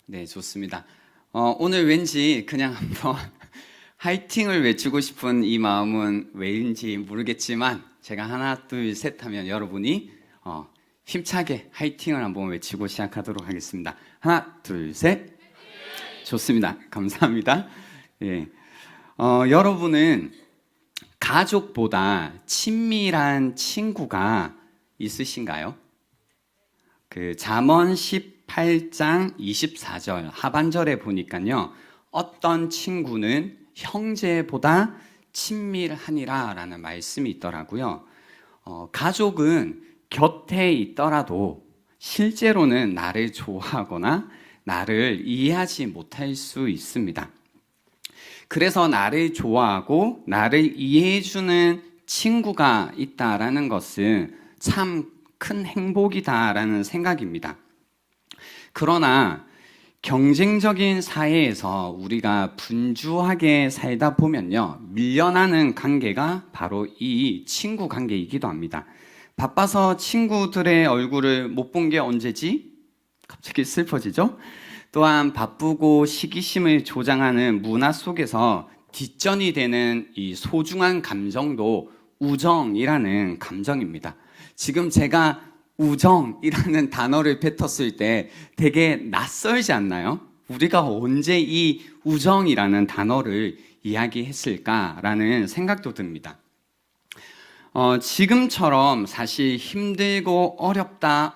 네, 좋습니다. 오늘 왠지 그냥 한번 화이팅을 외치고 싶은 이 마음은 왜인지 모르겠지만 제가 하나, 둘, 셋 하면 여러분이 힘차게 화이팅을 한번 외치고 시작하도록 하겠습니다. 하나, 둘, 셋. 좋습니다. 감사합니다. 예. 여러분은 가족보다 친밀한 친구가 있으신가요? 잠언 18장 24절 하반절에 보니까요, 어떤 친구는 형제보다 친밀하니라 라는 말씀이 있더라고요. 가족은 곁에 있더라도 실제로는 나를 좋아하거나 나를 이해하지 못할 수 있습니다. 그래서 나를 좋아하고 나를 이해해주는 친구가 있다라는 것은 참 큰 행복이다라는 생각입니다. 그러나 경쟁적인 사회에서 우리가 분주하게 살다 보면요, 밀려나는 관계가 바로 이 친구 관계이기도 합니다. 바빠서 친구들의 얼굴을 못 본 게 언제지? 갑자기 슬퍼지죠? 또한 바쁘고 시기심을 조장하는 문화 속에서 뒷전이 되는 이 소중한 감정도 우정이라는 감정입니다. 지금 제가 우정이라는 단어를 뱉었을 때 되게 낯설지 않나요? 우리가 언제 이 우정이라는 단어를 이야기했을까라는 생각도 듭니다. 지금처럼 사실 힘들고 어렵다,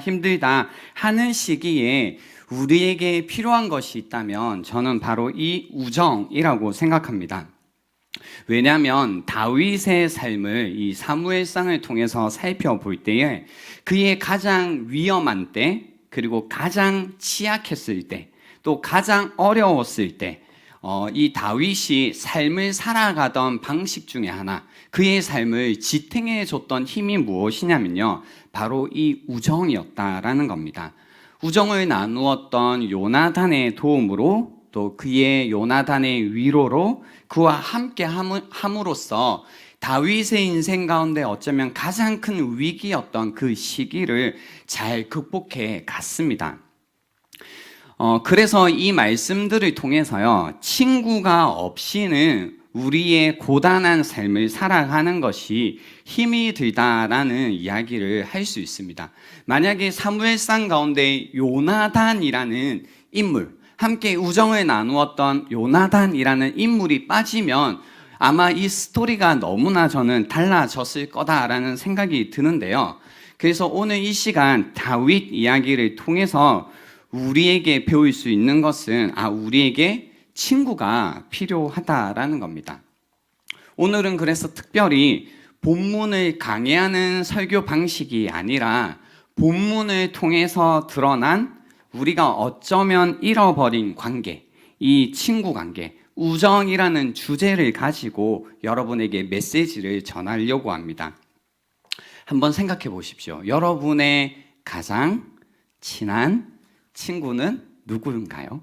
힘들다 하는 시기에 우리에게 필요한 것이 있다면 저는 바로 이 우정이라고 생각합니다. 왜냐하면 다윗의 삶을 이 사무엘상을 통해서 살펴볼 때에 그의 가장 위험한 때, 그리고 가장 취약했을 때, 또 가장 어려웠을 때, 이 다윗이 삶을 살아가던 방식 중에 하나, 그의 삶을 지탱해 줬던 힘이 무엇이냐면요, 바로 이 우정이었다라는 겁니다. 우정을 나누었던 요나단의 도움으로, 또 그의 요나단의 위로로 그와 함께 함으로써 다윗의 인생 가운데 어쩌면 가장 큰 위기였던 그 시기를 잘 극복해 갔습니다. 그래서 이 말씀들을 통해서요, 친구가 없이는 우리의 고단한 삶을 살아가는 것이 힘이 들다라는 이야기를 할 수 있습니다. 만약에 사무엘상 가운데 요나단이라는 인물, 함께 우정을 나누었던 요나단이라는 인물이 빠지면 아마 이 스토리가 너무나 저는 달라졌을 거다라는 생각이 드는데요. 그래서 오늘 이 시간 다윗 이야기를 통해서 우리에게 배울 수 있는 것은 우리에게 친구가 필요하다라는 겁니다. 오늘은 그래서 특별히 본문을 강의하는 설교 방식이 아니라 본문을 통해서 드러난 우리가 어쩌면 잃어버린 관계, 이 친구 관계, 우정이라는 주제를 가지고 여러분에게 메시지를 전하려고 합니다. 한번 생각해 보십시오. 여러분의 가장 친한 친구는 누구인가요?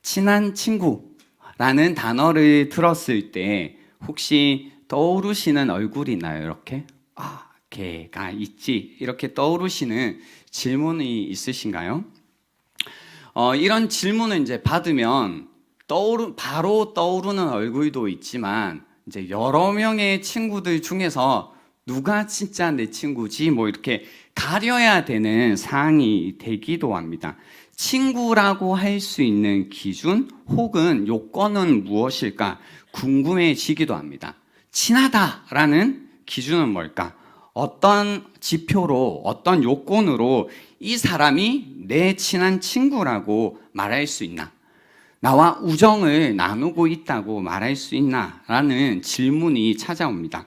친한 친구라는 단어를 들었을 때 혹시 떠오르시는 얼굴이 있나요? 이렇게 걔가 있지, 이렇게 떠오르시는 질문이 있으신가요? 이런 질문을 이제 받으면 바로 떠오르는 얼굴도 있지만 이제 여러 명의 친구들 중에서 누가 진짜 내 친구지 이렇게 가려야 되는 사항이 되기도 합니다. 친구라고 할 수 있는 기준 혹은 요건은 무엇일까 궁금해지기도 합니다. 친하다라는 기준은 뭘까? 어떤 지표로, 어떤 요건으로 이 사람이 내 친한 친구라고 말할 수 있나? 나와 우정을 나누고 있다고 말할 수 있나? 라는 질문이 찾아옵니다.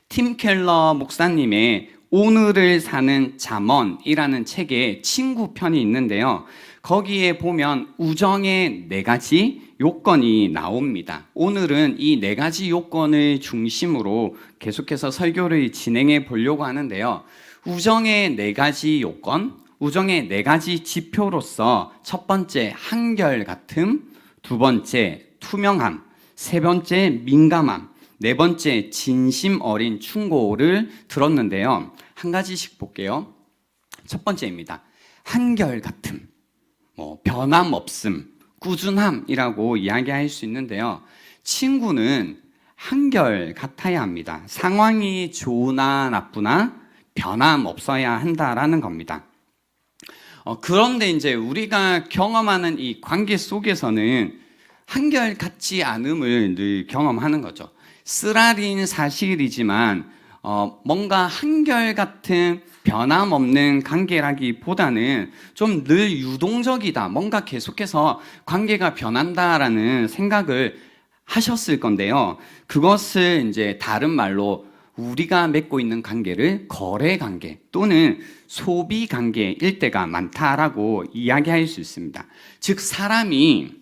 팀 켈러 목사님의 오늘을 사는 잠언이라는 책에 친구 편이 있는데요. 거기에 보면 우정의 4가지 요건이 나옵니다. 오늘은 이 4가지 요건을 중심으로 계속해서 설교를 진행해 보려고 하는데요. 우정의 4가지 요건, 우정의 4가지 지표로서 첫 번째 한결같음, 두 번째 투명함, 세 번째 민감함, 네 번째 진심 어린 충고를 들었는데요. 한 가지씩 볼게요. 첫 번째입니다. 한결같음, 변함없음, 꾸준함이라고 이야기할 수 있는데요. 친구는 한결같아야 합니다. 상황이 좋으나 나쁘나 변함없어야 한다라는 겁니다. 그런데 이제 우리가 경험하는 이 관계 속에서는 한결같지 않음을 늘 경험하는 거죠. 쓰라린 사실이지만 뭔가 한결같은 변함없는 관계라기보다는 좀 늘 유동적이다. 뭔가 계속해서 관계가 변한다라는 생각을 하셨을 건데요. 그것을 이제 다른 말로 우리가 맺고 있는 관계를 거래 관계 또는 소비 관계일 때가 많다라고 이야기할 수 있습니다. 즉, 사람이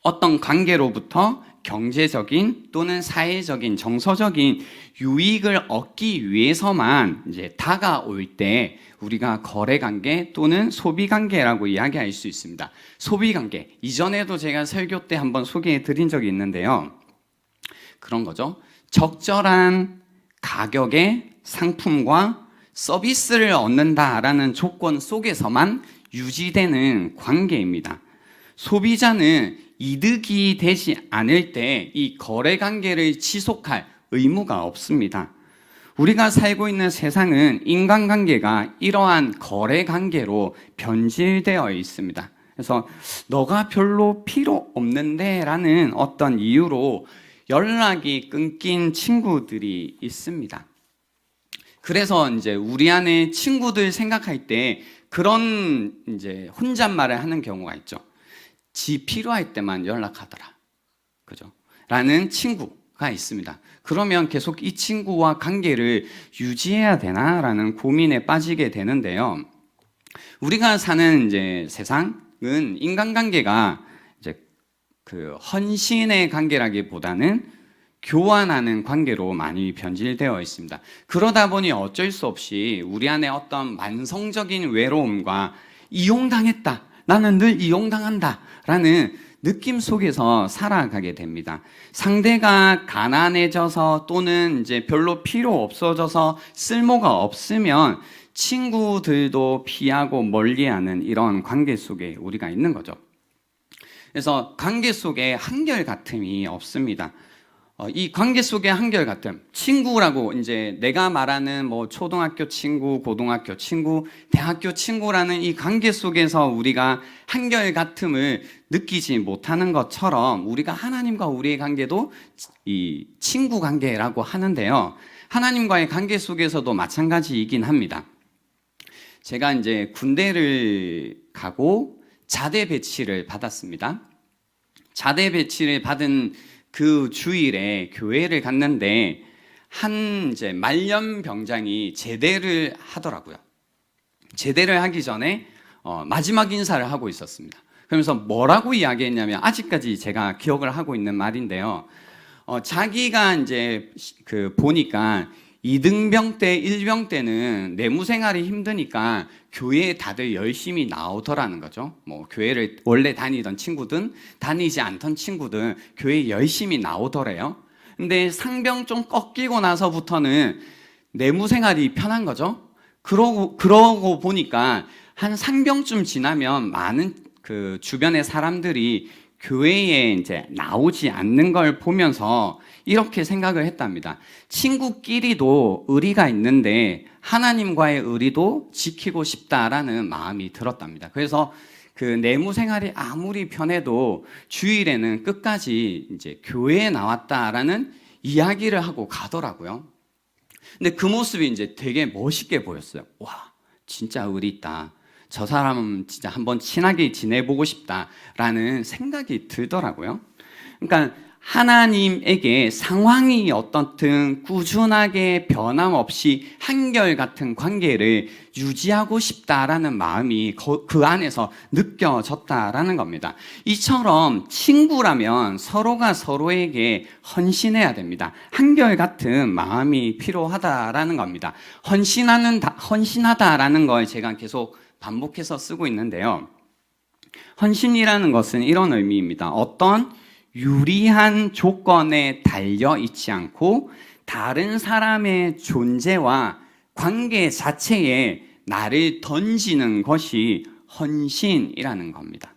어떤 관계로부터 경제적인 또는 사회적인 정서적인 유익을 얻기 위해서만 이제 다가올 때 우리가 거래 관계 또는 소비 관계라고 이야기할 수 있습니다. 소비 관계, 이전에도 제가 설교 때 한번 소개해 드린 적이 있는데요. 그런 거죠. 적절한 가격의 상품과 서비스를 얻는다라는 조건 속에서만 유지되는 관계입니다. 소비자는 이득이 되지 않을 때 이 거래 관계를 지속할 의무가 없습니다. 우리가 살고 있는 세상은 인간관계가 이러한 거래 관계로 변질되어 있습니다. 그래서 너가 별로 필요 없는데 라는 어떤 이유로 연락이 끊긴 친구들이 있습니다. 그래서 이제 우리 안에 친구들 생각할 때 그런 이제 혼잣말을 하는 경우가 있죠. 지 필요할 때만 연락하더라. 그죠? 라는 친구가 있습니다. 그러면 계속 이 친구와 관계를 유지해야 되나라는 고민에 빠지게 되는데요. 우리가 사는 이제 세상은 인간관계가 이제 그 헌신의 관계라기보다는 교환하는 관계로 많이 변질되어 있습니다. 그러다 보니 어쩔 수 없이 우리 안에 어떤 만성적인 외로움과 이용당했다. 나는 늘 이용당한다. 라는 느낌 속에서 살아가게 됩니다. 상대가 가난해져서 또는 이제 별로 필요 없어져서 쓸모가 없으면 친구들도 피하고 멀리하는 이런 관계 속에 우리가 있는 거죠. 그래서 관계 속에 한결같음이 없습니다. 이 관계 속의 한결같음, 친구라고 이제 내가 말하는 뭐 초등학교 친구, 고등학교 친구, 대학교 친구라는 이 관계 속에서 우리가 한결같음을 느끼지 못하는 것처럼 우리가 하나님과 우리의 관계도 이 친구 관계라고 하는데요. 하나님과의 관계 속에서도 마찬가지이긴 합니다. 제가 이제 군대를 가고 자대 배치를 받았습니다. 자대 배치를 받은 그 주일에 교회를 갔는데 한 이제 말년 병장이 제대를 하더라고요. 제대를 하기 전에 마지막 인사를 하고 있었습니다. 그러면서 뭐라고 이야기했냐면 아직까지 제가 기억을 하고 있는 말인데요. 자기가 이제 그 보니까 2등병 때, 1병 때는 내무 생활이 힘드니까 교회에 다들 열심히 나오더라는 거죠. 뭐 교회를 원래 다니던 친구든 다니지 않던 친구든 교회에 열심히 나오더래요. 근데 상병 좀 꺾이고 나서부터는 내무 생활이 편한 거죠. 그러고 보니까 한 상병쯤 지나면 많은 그 주변의 사람들이 교회에 이제 나오지 않는 걸 보면서 이렇게 생각을 했답니다. 친구끼리도 의리가 있는데 하나님과의 의리도 지키고 싶다라는 마음이 들었답니다. 그래서 그 내무 생활이 아무리 편해도 주일에는 끝까지 이제 교회에 나왔다라는 이야기를 하고 가더라고요. 근데 그 모습이 이제 되게 멋있게 보였어요. 와, 진짜 의리 있다. 저 사람은 진짜 한번 친하게 지내보고 싶다라는 생각이 들더라고요. 그러니까 하나님에게 상황이 어떻든 꾸준하게 변함없이 한결같은 관계를 유지하고 싶다라는 마음이 그 안에서 느껴졌다라는 겁니다. 이처럼 친구라면 서로가 서로에게 헌신해야 됩니다. 한결같은 마음이 필요하다라는 겁니다. 헌신하다라는 걸 제가 계속 반복해서 쓰고 있는데요. 헌신이라는 것은 이런 의미입니다. 어떤 유리한 조건에 달려 있지 않고 다른 사람의 존재와 관계 자체에 나를 던지는 것이 헌신이라는 겁니다.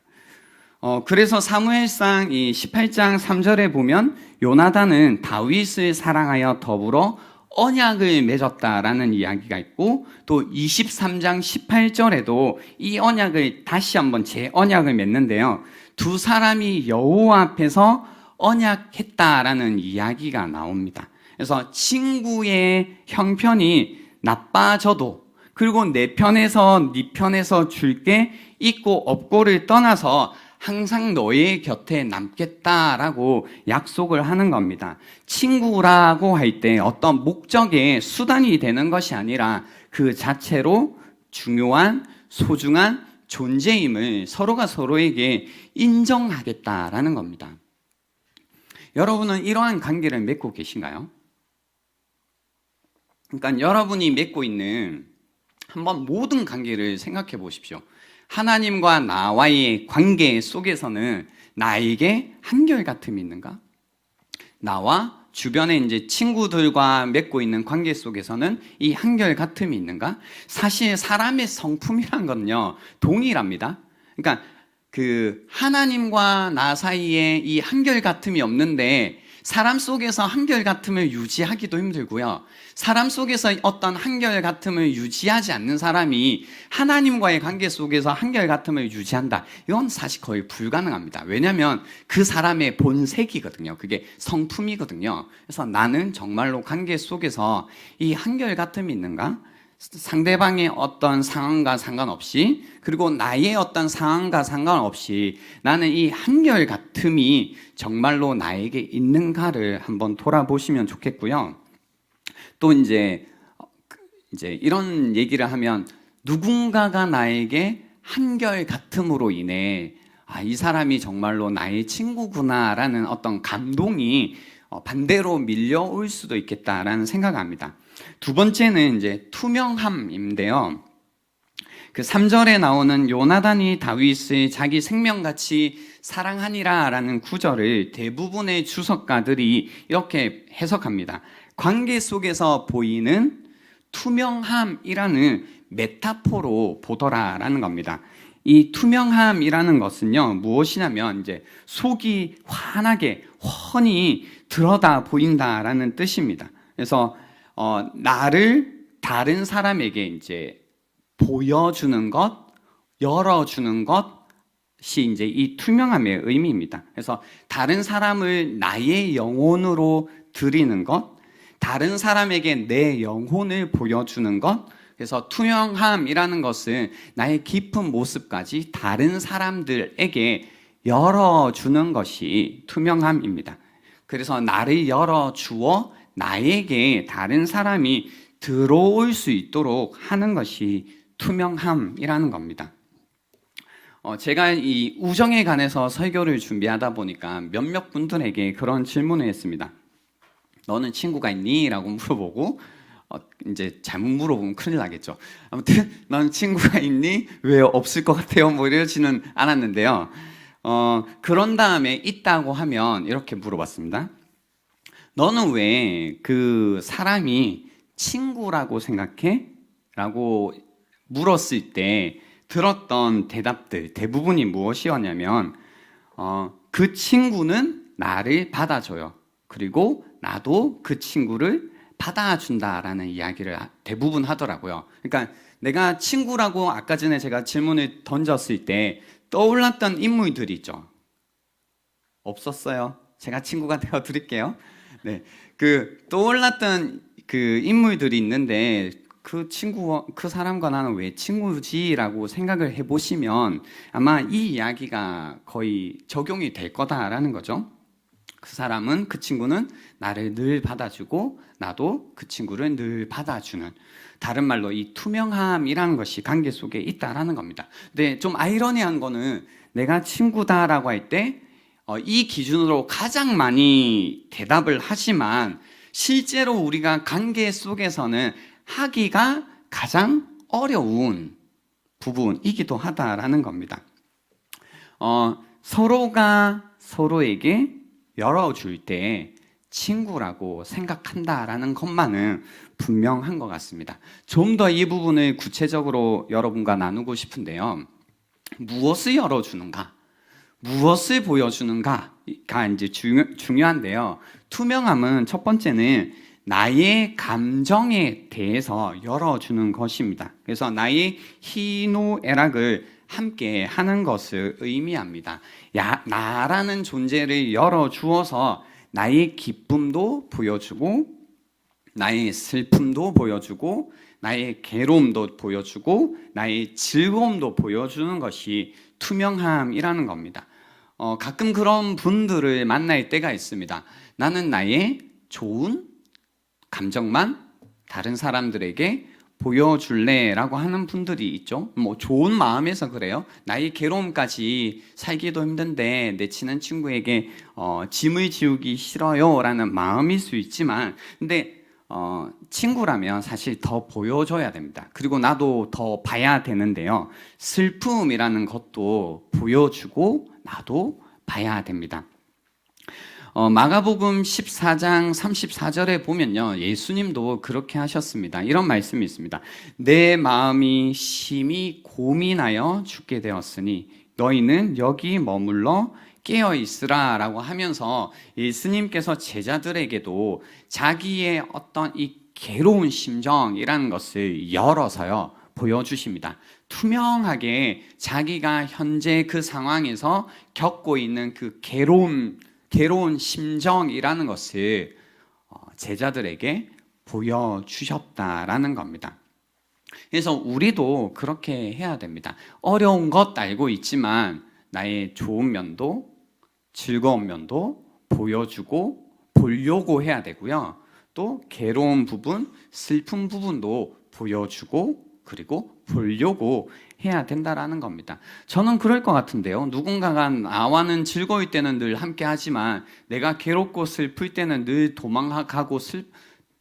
그래서 사무엘상 이 18장 3절에 보면 요나단은 다윗을 사랑하여 더불어 언약을 맺었다라는 이야기가 있고, 또 23장 18절에도 이 언약을 다시 한번 재언약을 맺는데요, 두 사람이 여호와 앞에서 언약했다라는 이야기가 나옵니다. 그래서 친구의 형편이 나빠져도, 그리고 내 편에서 네 편에서 줄게 있고 없고를 떠나서 항상 너의 곁에 남겠다라고 약속을 하는 겁니다. 친구라고 할 때 어떤 목적의 수단이 되는 것이 아니라 그 자체로 중요한 소중한 존재임을 서로가 서로에게 인정하겠다라는 겁니다. 여러분은 이러한 관계를 맺고 계신가요? 그러니까 여러분이 맺고 있는 한번 모든 관계를 생각해 보십시오. 하나님과 나와의 관계 속에서는 나에게 한결같음이 있는가? 나와 주변에 이제 친구들과 맺고 있는 관계 속에서는 이 한결같음이 있는가? 사실 사람의 성품이란 건요, 동일합니다. 그러니까 그 하나님과 나 사이에 이 한결같음이 없는데 사람 속에서 한결같음을 유지하기도 힘들고요, 사람 속에서 어떤 한결같음을 유지하지 않는 사람이 하나님과의 관계 속에서 한결같음을 유지한다, 이건 사실 거의 불가능합니다. 왜냐하면 그 사람의 본색이거든요. 그게 성품이거든요. 그래서 나는 정말로 관계 속에서 이 한결같음이 있는가? 상대방의 어떤 상황과 상관없이, 그리고 나의 어떤 상황과 상관없이 나는 이 한결같음이 정말로 나에게 있는가를 한번 돌아보시면 좋겠고요. 또 이제 이런 얘기를 하면, 누군가가 나에게 한결같음으로 인해 이 사람이 정말로 나의 친구구나라는 어떤 감동이 반대로 밀려올 수도 있겠다라는 생각을 합니다. 두 번째는 이제 투명함인데요, 그 3절에 나오는 요나단이 다윗을 자기 생명같이 사랑하니라 라는 구절을 대부분의 주석가들이 이렇게 해석합니다. 관계 속에서 보이는 투명함이라는 메타포로 보더라라는 겁니다. 이 투명함이라는 것은요, 무엇이냐면 이제 속이 환하게 훤히 들여다 보인다라는 뜻입니다. 그래서 나를 다른 사람에게 이제 보여주는 것, 열어주는 것이 이제 이 투명함의 의미입니다. 그래서 다른 사람을 나의 영혼으로 드리는 것, 다른 사람에게 내 영혼을 보여주는 것, 그래서 투명함이라는 것은 나의 깊은 모습까지 다른 사람들에게 열어주는 것이 투명함입니다. 그래서 나를 열어주어 나에게 다른 사람이 들어올 수 있도록 하는 것이 투명함이라는 겁니다. 제가 이 우정에 관해서 설교를 준비하다 보니까 몇몇 분들에게 그런 질문을 했습니다. 너는 친구가 있니? 라고 물어보고, 이제 잘못 물어보면 큰일 나겠죠. 아무튼 너는 친구가 있니? 왜 없을 것 같아요? 뭐 이러지는 않았는데요. 그런 다음에 있다고 하면 이렇게 물어봤습니다. 너는 왜 그 사람이 친구라고 생각해? 라고 물었을 때 들었던 대답들 대부분이 무엇이었냐면, 그 친구는 나를 받아줘요. 그리고 나도 그 친구를 받아준다라는 이야기를 대부분 하더라고요. 그러니까 내가 친구라고 아까 전에 제가 질문을 던졌을 때 떠올랐던 인물들이 있죠. 없었어요. 제가 친구가 되어 드릴게요. 네, 그 떠올랐던 그 인물들이 있는데 그 사람과 나는 왜 친구지라고 생각을 해보시면 아마 이 이야기가 거의 적용이 될 거다라는 거죠. 그 친구는 나를 늘 받아주고 나도 그 친구를 늘 받아주는, 다른 말로 이 투명함이라는 것이 관계 속에 있다라는 겁니다. 근데 좀 아이러니한 거는 내가 친구다라고 할 때 이 기준으로 가장 많이 대답을 하지만 실제로 우리가 관계 속에서는 하기가 가장 어려운 부분이기도 하다라는 겁니다. 서로가 서로에게 열어줄 때 친구라고 생각한다라는 것만은 분명한 것 같습니다. 좀 더 이 부분을 구체적으로 여러분과 나누고 싶은데요. 무엇을 열어주는가? 무엇을 보여주는가가 이제 중요한데요. 투명함은 첫 번째는 나의 감정에 대해서 열어주는 것입니다. 그래서 나의 희노애락을 함께 하는 것을 의미합니다. 나라는 존재를 열어주어서 나의 기쁨도 보여주고, 나의 슬픔도 보여주고, 나의 괴로움도 보여주고, 나의 즐거움도 보여주는 것이 투명함이라는 겁니다. 가끔 그런 분들을 만날 때가 있습니다. 나는 나의 좋은 감정만 다른 사람들에게 보여줄래 라고 하는 분들이 있죠. 뭐 좋은 마음에서 그래요. 나의 괴로움까지 살기도 힘든데 내 친한 친구에게 짐을 지우기 싫어요 라는 마음일 수 있지만, 근데 친구라면 사실 더 보여줘야 됩니다. 그리고 나도 더 봐야 되는데요. 슬픔이라는 것도 보여주고 나도 봐야 됩니다. 마가복음 14장 34절에 보면요, 예수님도 그렇게 하셨습니다. 이런 말씀이 있습니다. 내 마음이 심히 고민하여 죽게 되었으니 너희는 여기 머물러 깨어 있으라 라고 하면서 예수님께서 제자들에게도 자기의 어떤 이 괴로운 심정이라는 것을 열어서요 보여주십니다. 투명하게 자기가 현재 그 상황에서 겪고 있는 그 괴로운 심정이라는 것을 제자들에게 보여주셨다라는 겁니다. 그래서 우리도 그렇게 해야 됩니다. 어려운 것 알고 있지만 나의 좋은 면도 즐거운 면도 보여주고 보려고 해야 되고요. 또 괴로운 부분, 슬픈 부분도 보여주고 그리고 보려고 해야 된다라는 겁니다. 저는 그럴 것 같은데요. 누군가가 나와는 즐거울 때는 늘 함께 하지만 내가 괴롭고 슬플 때는 늘 도망가고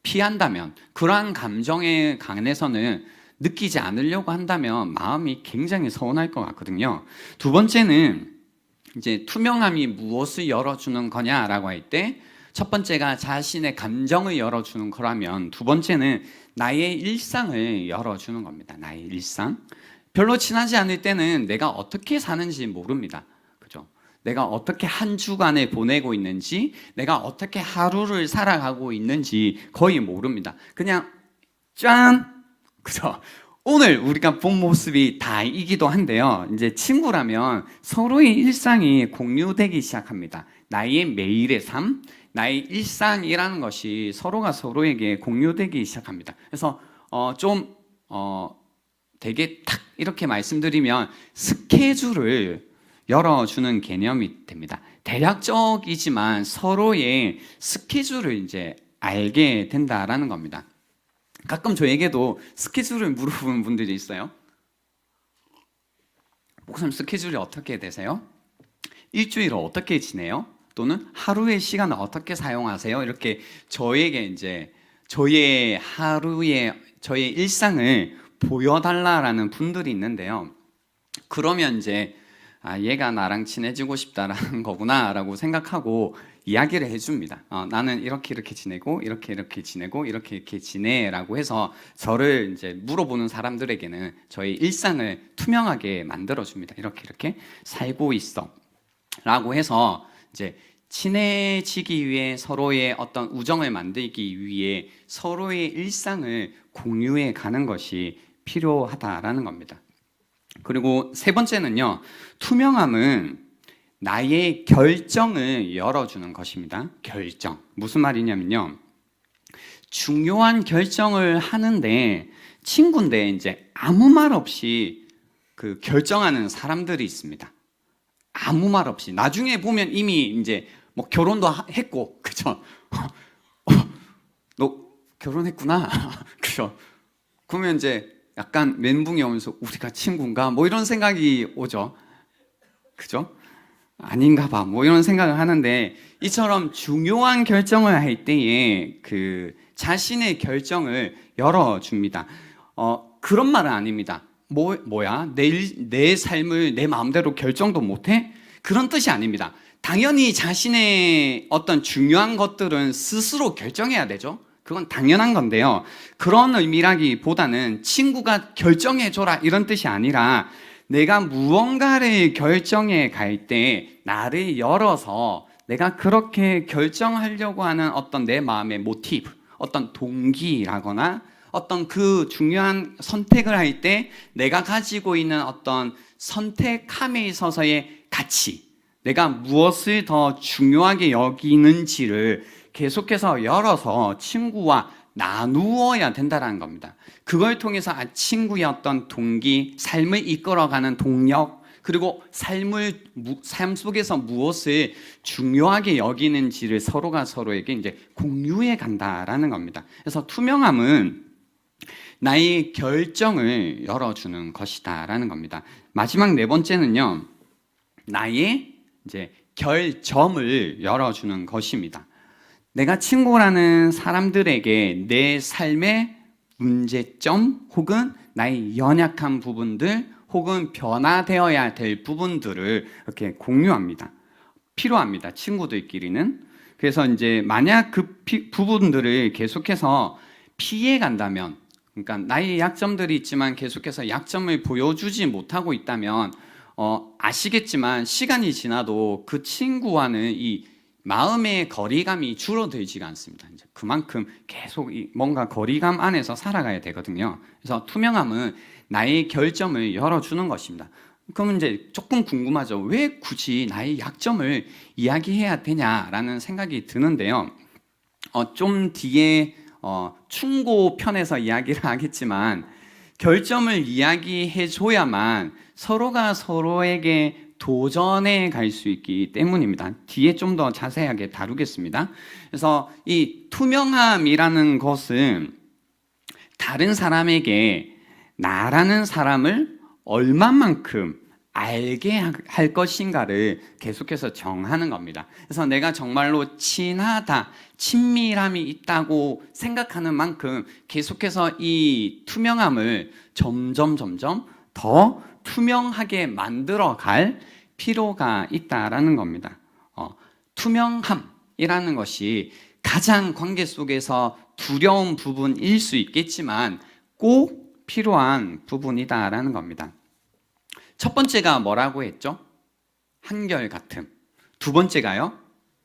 피한다면, 그러한 감정에 관해서는 느끼지 않으려고 한다면 마음이 굉장히 서운할 것 같거든요. 두 번째는 이제 투명함이 무엇을 열어주는 거냐라고 할 때, 첫 번째가 자신의 감정을 열어주는 거라면 두 번째는 나의 일상을 열어주는 겁니다. 나의 일상. 별로 친하지 않을 때는 내가 어떻게 사는지 모릅니다. 그죠? 내가 어떻게 한 주간을 보내고 있는지, 내가 어떻게 하루를 살아가고 있는지 거의 모릅니다. 그냥 짠! 그죠? 오늘 우리가 본 모습이 다이기도 한데요. 이제 친구라면 서로의 일상이 공유되기 시작합니다. 나의 매일의 삶, 나의 일상이라는 것이 서로가 서로에게 공유되기 시작합니다. 그래서 되게 탁 이렇게 말씀드리면 스케줄을 열어주는 개념이 됩니다. 대략적이지만 서로의 스케줄을 이제 알게 된다라는 겁니다. 가끔 저에게도 스케줄을 물어보는 분들이 있어요. 목사님, 스케줄이 어떻게 되세요? 일주일을 어떻게 지내요? 또는 하루의 시간을 어떻게 사용하세요? 이렇게 저에게 이제 저의 일상을 보여달라라는 분들이 있는데요. 그러면 이제 얘가 나랑 친해지고 싶다라는 거구나라고 생각하고 이야기를 해줍니다. 나는 이렇게 지내고 이렇게 지내고 이렇게 지내라고 해서 저를 이제 물어보는 사람들에게는 저의 일상을 투명하게 만들어줍니다. 이렇게 살고 있어라고 해서 이제 친해지기 위해, 서로의 어떤 우정을 만들기 위해 서로의 일상을 공유해 가는 것이 필요하다라는 겁니다. 그리고 세 번째는요, 투명함은 나의 결정을 열어주는 것입니다. 결정. 무슨 말이냐면요, 중요한 결정을 하는데 친구인데 이제 아무 말 없이 그 결정하는 사람들이 있습니다. 아무 말 없이. 나중에 보면 이미 이제 뭐 결혼도 했고, 그죠? 너 결혼했구나. 그죠? 그러면 이제 약간 멘붕이 오면서 우리가 친구인가? 뭐 이런 생각이 오죠. 그죠? 아닌가 봐. 뭐 이런 생각을 하는데, 이처럼 중요한 결정을 할 때에 그 자신의 결정을 열어줍니다. 그런 말은 아닙니다. 뭐야? 내 삶을 내 마음대로 결정도 못해? 그런 뜻이 아닙니다. 당연히 자신의 어떤 중요한 것들은 스스로 결정해야 되죠. 그건 당연한 건데요. 그런 의미라기보다는 친구가 결정해줘라 이런 뜻이 아니라 내가 무언가를 결정해 갈 때 나를 열어서 내가 그렇게 결정하려고 하는 어떤 내 마음의 모티브, 어떤 동기라거나 어떤 그 중요한 선택을 할 때 내가 가지고 있는 어떤 선택함에 있어서의 가치, 내가 무엇을 더 중요하게 여기는지를 계속해서 열어서 친구와 나누어야 된다는 겁니다. 그걸 통해서 친구의 어떤 동기, 삶을 이끌어가는 동력, 그리고 삶 속에서 무엇을 중요하게 여기는지를 서로가 서로에게 이제 공유해 간다라는 겁니다. 그래서 투명함은 나의 결정을 열어주는 것이다라는 겁니다. 마지막 네 번째는요, 나의 이제 결점을 열어주는 것입니다. 내가 친구라는 사람들에게 내 삶의 문제점 혹은 나의 연약한 부분들 혹은 변화되어야 될 부분들을 이렇게 공유합니다. 필요합니다. 친구들끼리는. 그래서 이제 만약 그 부분들을 계속해서 피해 간다면, 그러니까 나의 약점들이 있지만 계속해서 약점을 보여주지 못하고 있다면 아시겠지만 시간이 지나도 그 친구와는 이 마음의 거리감이 줄어들지가 않습니다. 이제 그만큼 계속 뭔가 거리감 안에서 살아가야 되거든요. 그래서 투명함은 나의 결점을 열어주는 것입니다. 그러면 이제 조금 궁금하죠. 왜 굳이 나의 약점을 이야기해야 되냐라는 생각이 드는데요. 좀 뒤에 충고 편에서 이야기를 하겠지만 결점을 이야기해 줘야만 서로가 서로에게 도전해 갈 수 있기 때문입니다. 뒤에 좀 더 자세하게 다루겠습니다. 그래서 이 투명함이라는 것은 다른 사람에게 나라는 사람을 얼마만큼 알게 할 것인가를 계속해서 정하는 겁니다. 그래서 내가 정말로 친하다, 친밀함이 있다고 생각하는 만큼 계속해서 이 투명함을 점점 더 투명하게 만들어 갈 필요가 있다라는 겁니다. 투명함이라는 것이 가장 관계 속에서 두려운 부분일 수 있겠지만 꼭 필요한 부분이다라는 겁니다. 첫 번째가 뭐라고 했죠? 한결같음. 두 번째가요?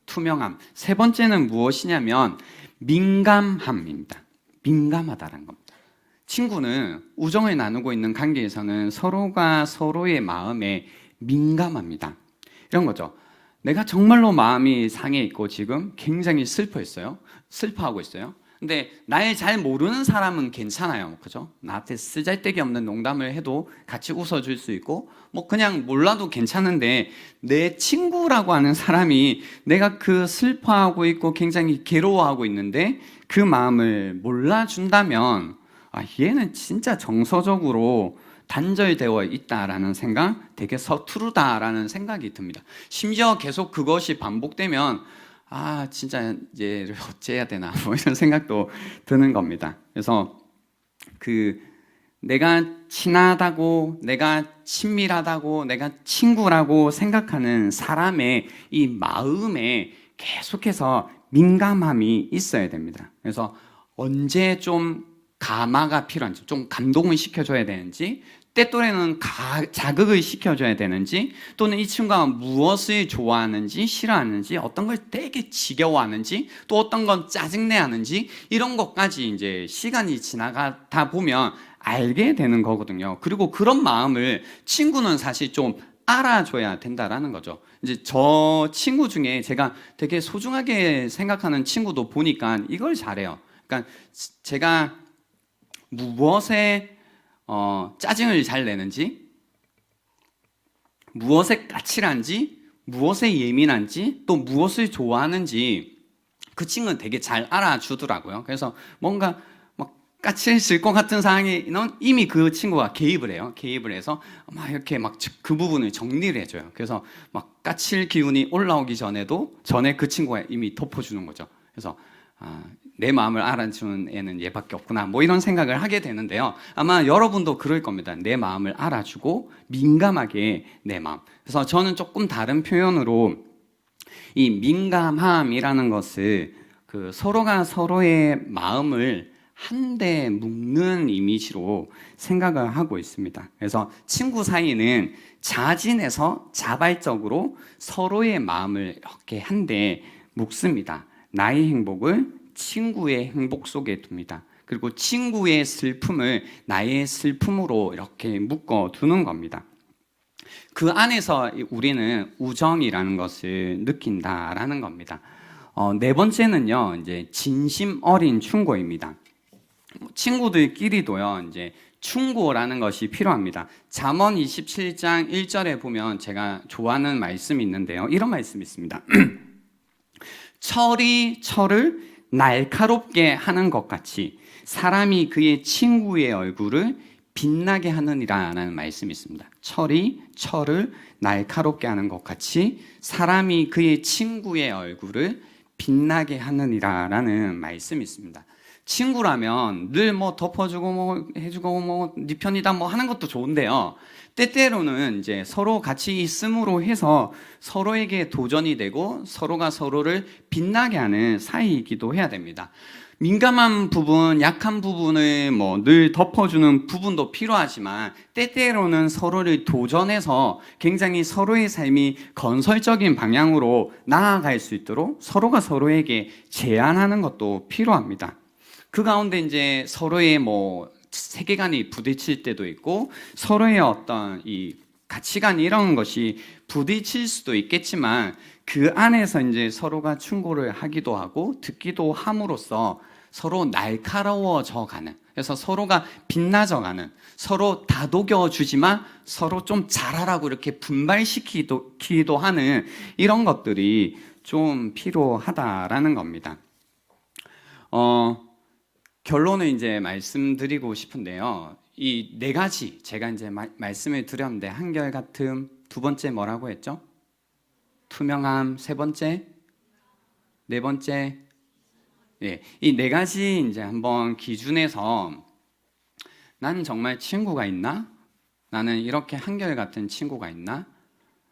투명함. 세 번째는 무엇이냐면 민감함입니다. 민감하다는 겁니다. 친구는 우정을 나누고 있는 관계에서는 서로가 서로의 마음에 민감합니다. 이런 거죠. 내가 정말로 마음이 상해 있고 지금 굉장히 슬퍼하고 있어요. 근데 날 잘 모르는 사람은 괜찮아요. 그죠? 나한테 쓰잘데기 없는 농담을 해도 같이 웃어줄 수 있고, 뭐 그냥 몰라도 괜찮은데, 내 친구라고 하는 사람이 내가 그 슬퍼하고 있고 굉장히 괴로워하고 있는데 그 마음을 몰라준다면, 얘는 진짜 정서적으로 단절되어 있다라는 생각, 되게 서투르다라는 생각이 듭니다. 심지어 계속 그것이 반복되면 진짜 이제 어째야 되나 뭐 이런 생각도 드는 겁니다. 그래서 내가 친하다고, 내가 친밀하다고, 내가 친구라고 생각하는 사람의 이 마음에 계속해서 민감함이 있어야 됩니다. 그래서 언제 좀 감화가 필요한지, 좀 감동을 시켜줘야 되는지, 때또래는 자극을 시켜줘야 되는지, 또는 이 친구가 무엇을 좋아하는지, 싫어하는지, 어떤 걸 되게 지겨워하는지, 또 어떤 건 짜증내하는지, 이런 것까지 이제 시간이 지나가다 보면 알게 되는 거거든요. 그리고 그런 마음을 친구는 사실 좀 알아줘야 된다라는 거죠. 이제 저 친구 중에 제가 되게 소중하게 생각하는 친구도 보니까 이걸 잘해요. 그러니까 제가 무엇에 짜증을 잘 내는지, 무엇에 까칠한지, 무엇에 예민한지, 또 무엇을 좋아하는지 그 친구는 되게 잘 알아주더라고요. 그래서 뭔가 막 까칠질 것 같은 상황에는 이미 그 친구가 개입을 해요. 개입을 해서 막 이렇게 막 그 부분을 정리를 해줘요. 그래서 막 까칠 기운이 올라오기 전에 그 친구가 이미 덮어주는 거죠. 그래서 내 마음을 알아주는 애는 얘밖에 없구나, 뭐 이런 생각을 하게 되는데요. 아마 여러분도 그럴 겁니다. 내 마음을 알아주고 민감하게 내 마음. 그래서 저는 조금 다른 표현으로 이 민감함이라는 것을 서로가 서로의 마음을 한데 묶는 이미지로 생각을 하고 있습니다. 그래서 친구 사이는 자진해서 자발적으로 서로의 마음을 이렇게 한데 묶습니다. 나의 행복을 친구의 행복 속에 둡니다. 그리고 친구의 슬픔을 나의 슬픔으로 이렇게 묶어 두는 겁니다. 그 안에서 우리는 우정이라는 것을 느낀다라는 겁니다. 네 번째는요, 이제 진심 어린 충고입니다. 친구들끼리도요, 이제 충고라는 것이 필요합니다. 잠언 27장 1절에 보면 제가 좋아하는 말씀이 있는데요. 이런 말씀이 있습니다. 철이 철을 날카롭게 하는 것 같이 사람이 그의 친구의 얼굴을 빛나게 하느니라 라는 말씀이 있습니다. 철이 철을 날카롭게 하는 것 같이 사람이 그의 친구의 얼굴을 빛나게 하느니라 라는 말씀이 있습니다. 친구라면 늘 뭐 덮어주고 뭐 해주고 뭐 네 편이다 뭐 하는 것도 좋은데요. 때때로는 이제 서로 같이 있음으로 해서 서로에게 도전이 되고 서로가 서로를 빛나게 하는 사이이기도 해야 됩니다. 민감한 부분, 약한 부분을 뭐 늘 덮어주는 부분도 필요하지만 때때로는 서로를 도전해서 굉장히 서로의 삶이 건설적인 방향으로 나아갈 수 있도록 서로가 서로에게 제안하는 것도 필요합니다. 그 가운데 이제 서로의 뭐 세계관이 부딪힐 때도 있고 서로의 어떤 이 가치관 이런 것이 부딪힐 수도 있겠지만 그 안에서 이제 서로가 충고를 하기도 하고 듣기도 함으로써 서로 날카로워져 가는, 그래서 서로가 빛나져 가는, 서로 다독여 주지만 서로 좀 잘하라고 이렇게 분발시키기도 하는 이런 것들이 좀 필요하다라는 겁니다. 결론을 이제 말씀드리고 싶은데요. 이 네 가지 제가 이제 말씀을 드렸는데, 한결같음, 두 번째 뭐라고 했죠? 투명함, 세 번째, 네 번째, 예, 이 네 가지 이제 한번 기준에서 나는 정말 친구가 있나? 나는 이렇게 한결같은 친구가 있나?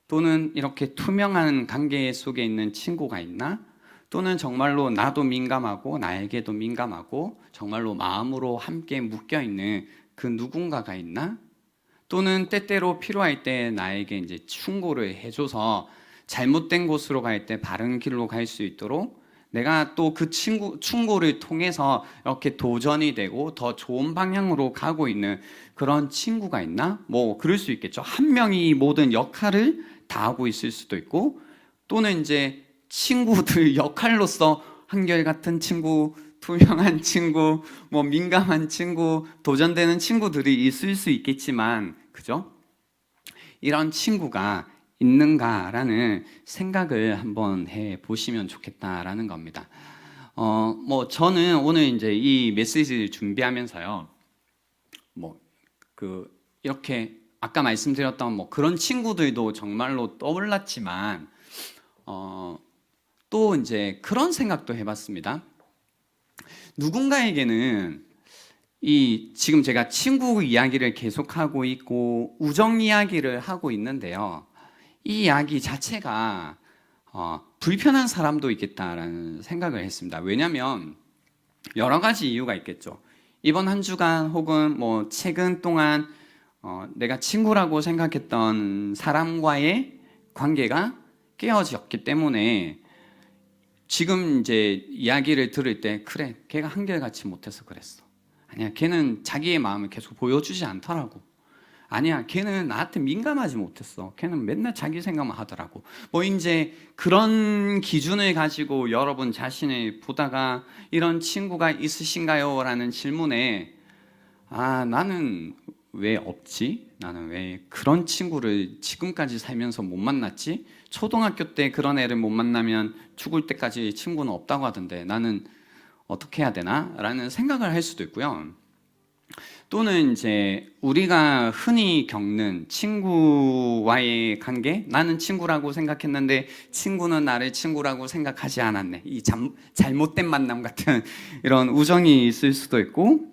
또는 이렇게 투명한 관계 속에 있는 친구가 있나? 또는 정말로 나도 민감하고 나에게도 민감하고 정말로 마음으로 함께 묶여있는 그 누군가가 있나? 또는 때때로 필요할 때 나에게 이제 충고를 해줘서 잘못된 곳으로 갈 때 바른 길로 갈 수 있도록 내가 또 그 충고를 통해서 이렇게 도전이 되고 더 좋은 방향으로 가고 있는 그런 친구가 있나? 뭐 그럴 수 있겠죠. 한 명이 이 모든 역할을 다 하고 있을 수도 있고, 또는 이제 친구들 역할로서 한결같은 친구, 투명한 친구, 뭐 민감한 친구, 도전되는 친구들이 있을 수 있겠지만, 그죠? 이런 친구가 있는가라는 생각을 한번 해 보시면 좋겠다라는 겁니다. 뭐 저는 오늘 이제 이 메시지를 준비하면서요, 이렇게 아까 말씀드렸던 뭐 그런 친구들도 정말로 떠올랐지만, 또 이제 그런 생각도 해봤습니다. 누군가에게는 지금 제가 친구 이야기를 계속하고 있고 우정 이야기를 하고 있는데요, 이 이야기 자체가 불편한 사람도 있겠다라는 생각을 했습니다. 왜냐하면 여러 가지 이유가 있겠죠. 이번 한 주간 혹은 뭐 최근 동안 내가 친구라고 생각했던 사람과의 관계가 깨어졌기 때문에 지금 이제 이야기를 들을 때, 그래, 걔가 한결같이 못해서 그랬어. 아니야, 걔는 자기의 마음을 계속 보여주지 않더라고. 아니야, 걔는 나한테 민감하지 못했어. 걔는 맨날 자기 생각만 하더라고. 뭐 이제 그런 기준을 가지고 여러분 자신을 보다가 이런 친구가 있으신가요? 라는 질문에 나는 왜 없지? 나는 왜 그런 친구를 지금까지 살면서 못 만났지? 초등학교 때 그런 애를 못 만나면 죽을 때까지 친구는 없다고 하던데 나는 어떻게 해야 되나? 라는 생각을 할 수도 있고요. 또는 이제 우리가 흔히 겪는 친구와의 관계, 나는 친구라고 생각했는데 친구는 나를 친구라고 생각하지 않았네, 이 잘못된 만남 같은 이런 우정이 있을 수도 있고,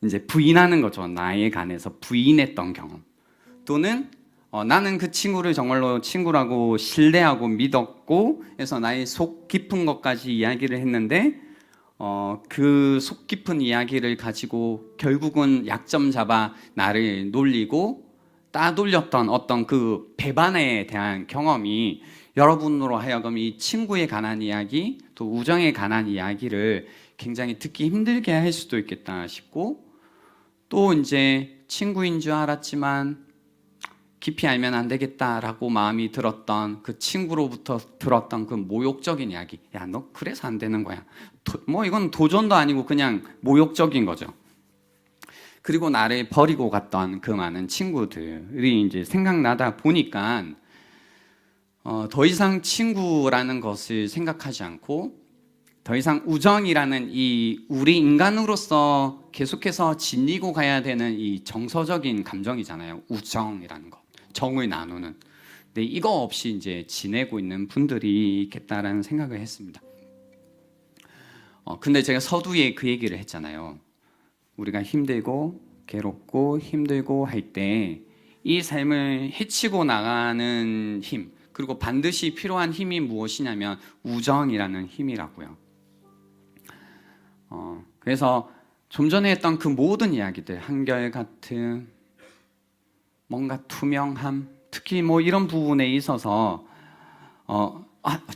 이제 부인하는 거죠. 나에 관해서 부인했던 경험, 또는 나는 그 친구를 정말로 친구라고 신뢰하고 믿었고, 그래서 나의 속 깊은 것까지 이야기를 했는데, 그 속 깊은 이야기를 가지고 결국은 약점 잡아 나를 놀리고 따돌렸던 어떤 그 배반에 대한 경험이 여러분으로 하여금 이 친구에 관한 이야기, 또 우정에 관한 이야기를 굉장히 듣기 힘들게 할 수도 있겠다 싶고, 또 이제 친구인 줄 알았지만 깊이 알면 안 되겠다라고 마음이 들었던 그 친구로부터 들었던 그 모욕적인 이야기. 야, 너 그래서 안 되는 거야. 이건 도전도 아니고 그냥 모욕적인 거죠. 그리고 나를 버리고 갔던 그 많은 친구들이 이제 생각나다 보니까 더 이상 친구라는 것을 생각하지 않고 더 이상 우정이라는 이 우리 인간으로서 계속해서 지니고 가야 되는 이 정서적인 감정이잖아요. 우정이라는 것. 정을 나누는. 근데 이거 없이 이제 지내고 있는 분들이 있겠다라는 생각을 했습니다. 근데 제가 서두에 그 얘기를 했잖아요. 우리가 힘들고 괴롭고 힘들고 할 때 이 삶을 헤치고 나가는 힘, 그리고 반드시 필요한 힘이 무엇이냐면 우정이라는 힘이라고요. 그래서 좀 전에 했던 그 모든 이야기들, 한결같은 뭔가 투명함, 특히 이런 부분에 있어서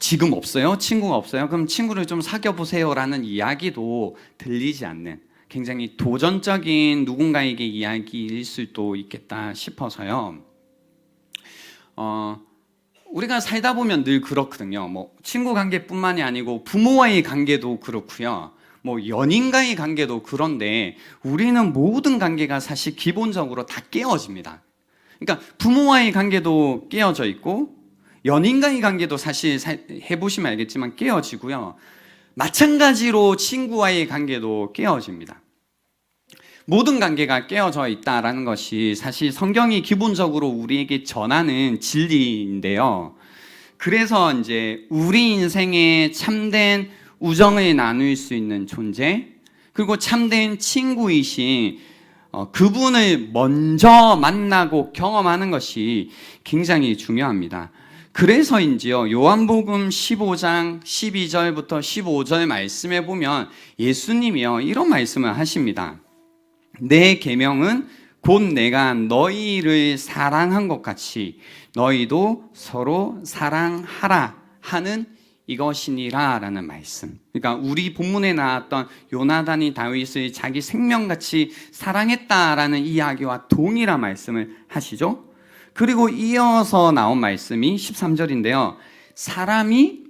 지금 없어요? 친구가 없어요? 그럼 친구를 좀 사귀어 보세요라는 이야기도 들리지 않는 굉장히 도전적인 누군가에게 이야기일 수도 있겠다 싶어서요. 우리가 살다 보면 늘 그렇거든요. 친구 관계뿐만이 아니고 부모와의 관계도 그렇고요. 연인과의 관계도 그런데 우리는 모든 관계가 사실 기본적으로 다 깨어집니다. 그러니까 부모와의 관계도 깨어져 있고 연인과의 관계도 사실 해보시면 알겠지만 깨어지고요. 마찬가지로 친구와의 관계도 깨어집니다. 모든 관계가 깨어져 있다라는 것이 사실 성경이 기본적으로 우리에게 전하는 진리인데요. 그래서 이제 우리 인생에 참된 우정을 나눌 수 있는 존재, 그리고 참된 친구이신 그분을 먼저 만나고 경험하는 것이 굉장히 중요합니다. 그래서인지요, 요한복음 15장 12절부터 15절 말씀에 보면 예수님이요 이런 말씀을 하십니다. 내 계명은 곧 내가 너희를 사랑한 것 같이 너희도 서로 사랑하라 하는 이것이니라 라는 말씀. 그러니까 우리 본문에 나왔던 요나단이 다윗을 자기 생명같이 사랑했다라는 이야기와 동일한 말씀을 하시죠. 그리고 이어서 나온 말씀이 13절인데요. 사람이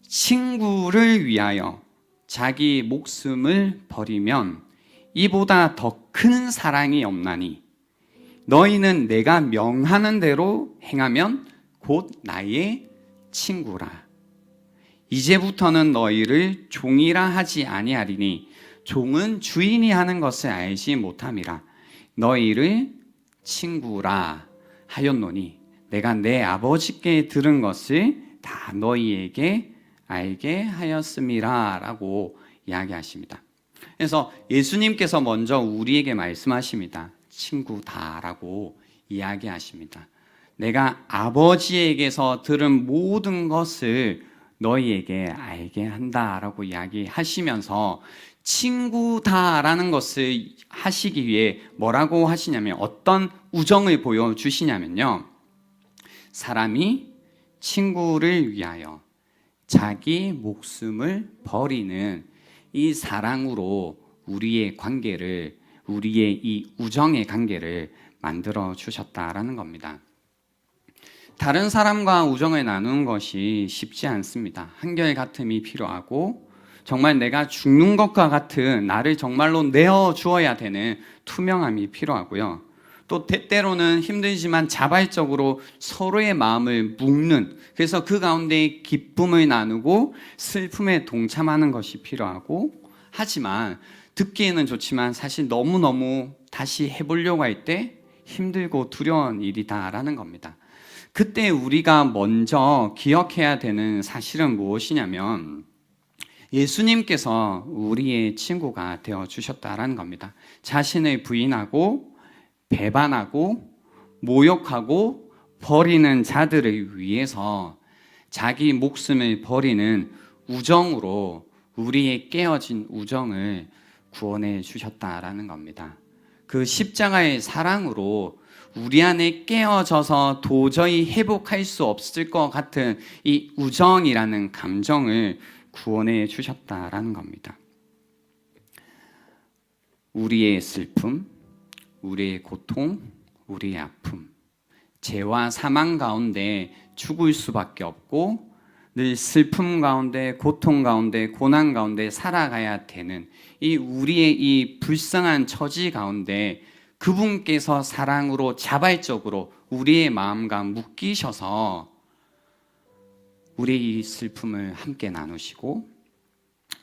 친구를 위하여 자기 목숨을 버리면 이보다 더 큰 사랑이 없나니 너희는 내가 명하는 대로 행하면 곧 나의 친구라. 이제부터는 너희를 종이라 하지 아니하리니 종은 주인이 하는 것을 알지 못함이라. 너희를 친구라 하였노니 내가 내 아버지께 들은 것을 다 너희에게 알게 하였음이라 라고 이야기하십니다. 그래서 예수님께서 먼저 우리에게 말씀하십니다. 친구다라고 이야기하십니다. 내가 아버지에게서 들은 모든 것을 너희에게 알게 한다라고 이야기하시면서 친구다라는 것을 하시기 위해 뭐라고 하시냐면 어떤 우정을 보여주시냐면요. 사람이 친구를 위하여 자기 목숨을 버리는 이 사랑으로 우리의 관계를, 우리의 이 우정의 관계를 만들어 주셨다라는 겁니다. 다른 사람과 우정을 나누는 것이 쉽지 않습니다. 한결같음이 필요하고 정말 내가 죽는 것과 같은 나를 정말로 내어주어야 되는 투명함이 필요하고요. 또 때때로는 힘들지만 자발적으로 서로의 마음을 묶는, 그래서 그 가운데 기쁨을 나누고 슬픔에 동참하는 것이 필요하고, 하지만 듣기에는 좋지만 사실 너무너무 다시 해보려고 할 때 힘들고 두려운 일이다라는 겁니다. 그때 우리가 먼저 기억해야 되는 사실은 무엇이냐면 예수님께서 우리의 친구가 되어주셨다라는 겁니다. 자신을 부인하고 배반하고 모욕하고 버리는 자들을 위해서 자기 목숨을 버리는 우정으로 우리의 깨어진 우정을 구원해 주셨다라는 겁니다. 그 십자가의 사랑으로 우리 안에 깨어져서 도저히 회복할 수 없을 것 같은 이 우정이라는 감정을 구원해 주셨다라는 겁니다. 우리의 슬픔, 우리의 고통, 우리의 아픔, 죄와 사망 가운데 죽을 수밖에 없고 늘 슬픔 가운데, 고통 가운데, 고난 가운데 살아가야 되는 이 우리의 이 불쌍한 처지 가운데 그분께서 사랑으로 자발적으로 우리의 마음과 묶이셔서 우리의 이 슬픔을 함께 나누시고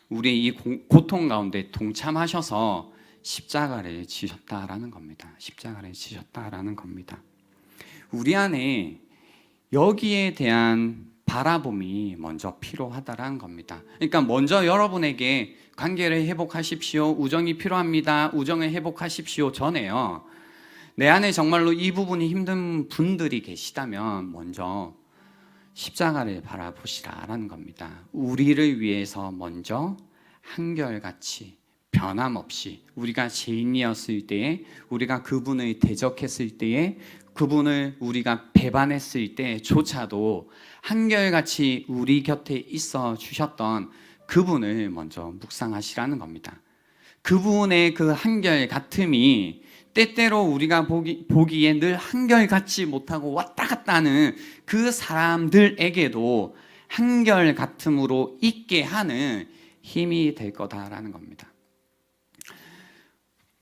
우리의 이 고통 가운데 동참하셔서 십자가를 지셨다라는 겁니다. 십자가를 지셨다라는 겁니다. 우리 안에 여기에 대한 바라봄이 먼저 필요하다라는 겁니다. 그러니까 먼저 여러분에게 관계를 회복하십시오. 우정이 필요합니다. 우정을 회복하십시오. 전에요. 내 안에 정말로 이 부분이 힘든 분들이 계시다면 먼저 십자가를 바라보시라라는 겁니다. 우리를 위해서 먼저 한결같이 변함없이 우리가 죄인이었을 때에 우리가 그분을 대적했을 때에 그분을 우리가 배반했을 때조차도 한결같이 우리 곁에 있어 주셨던 그분을 먼저 묵상하시라는 겁니다. 그분의 그 한결같음이 때때로 우리가 보기에 늘 한결같지 못하고 왔다 갔다 하는 그 사람들에게도 한결같음으로 있게 하는 힘이 될 거다라는 겁니다.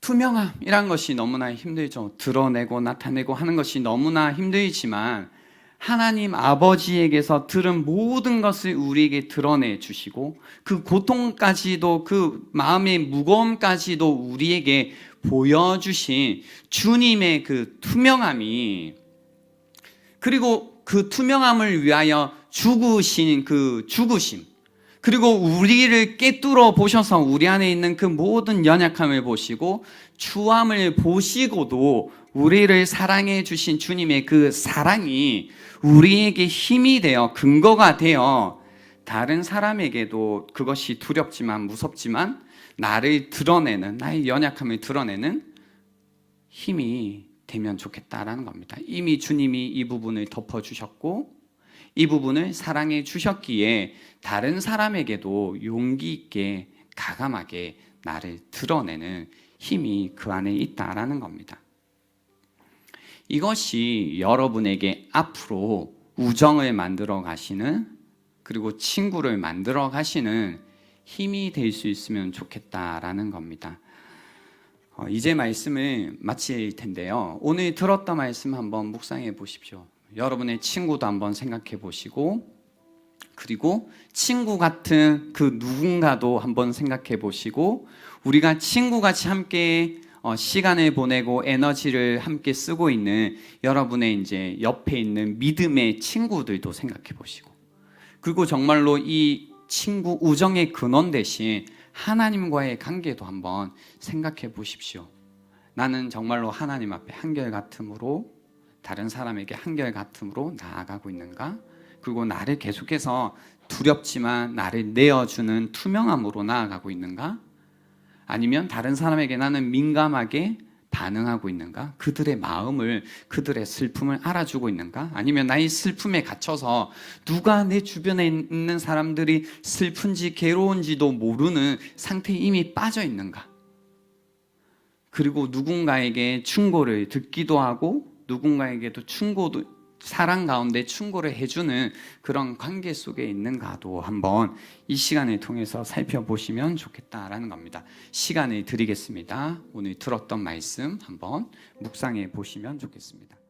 투명함이란 것이 너무나 힘들죠. 드러내고 나타내고 하는 것이 너무나 힘들지만 하나님 아버지에게서 들은 모든 것을 우리에게 드러내 주시고 그 고통까지도 그 마음의 무거움까지도 우리에게 보여주신 주님의 그 투명함이 그리고 그 투명함을 위하여 죽으신 그 죽으심 그리고 우리를 꿰뚫어 보셔서 우리 안에 있는 그 모든 연약함을 보시고 추함을 보시고도 우리를 사랑해 주신 주님의 그 사랑이 우리에게 힘이 되어 근거가 되어 다른 사람에게도 그것이 두렵지만 무섭지만 나를 드러내는 나의 연약함을 드러내는 힘이 되면 좋겠다라는 겁니다. 이미 주님이 이 부분을 덮어주셨고 이 부분을 사랑해 주셨기에 다른 사람에게도 용기 있게 가감하게 나를 드러내는 힘이 그 안에 있다라는 겁니다. 이것이 여러분에게 앞으로 우정을 만들어 가시는 그리고 친구를 만들어 가시는 힘이 될 수 있으면 좋겠다라는 겁니다. 이제 말씀을 마칠 텐데요. 오늘 들었던 말씀 한번 묵상해 보십시오. 여러분의 친구도 한번 생각해 보시고 그리고 친구 같은 그 누군가도 한번 생각해 보시고 우리가 친구같이 함께 시간을 보내고 에너지를 함께 쓰고 있는 여러분의 이제 옆에 있는 믿음의 친구들도 생각해 보시고 그리고 정말로 이 친구 우정의 근원 대신 하나님과의 관계도 한번 생각해 보십시오. 나는 정말로 하나님 앞에 한결같음으로 다른 사람에게 한결같음으로 나아가고 있는가? 그리고 나를 계속해서 두렵지만 나를 내어주는 투명함으로 나아가고 있는가? 아니면 다른 사람에게 나는 민감하게 반응하고 있는가? 그들의 마음을, 그들의 슬픔을 알아주고 있는가? 아니면 나의 슬픔에 갇혀서 누가 내 주변에 있는 사람들이 슬픈지 괴로운지도 모르는 상태에 이미 빠져 있는가? 그리고 누군가에게 충고를 듣기도 하고 누군가에게도 사랑 가운데 충고를 해주는 그런 관계 속에 있는가도 한번 이 시간을 통해서 살펴보시면 좋겠다라는 겁니다. 시간을 드리겠습니다. 오늘 들었던 말씀 한번 묵상해 보시면 좋겠습니다.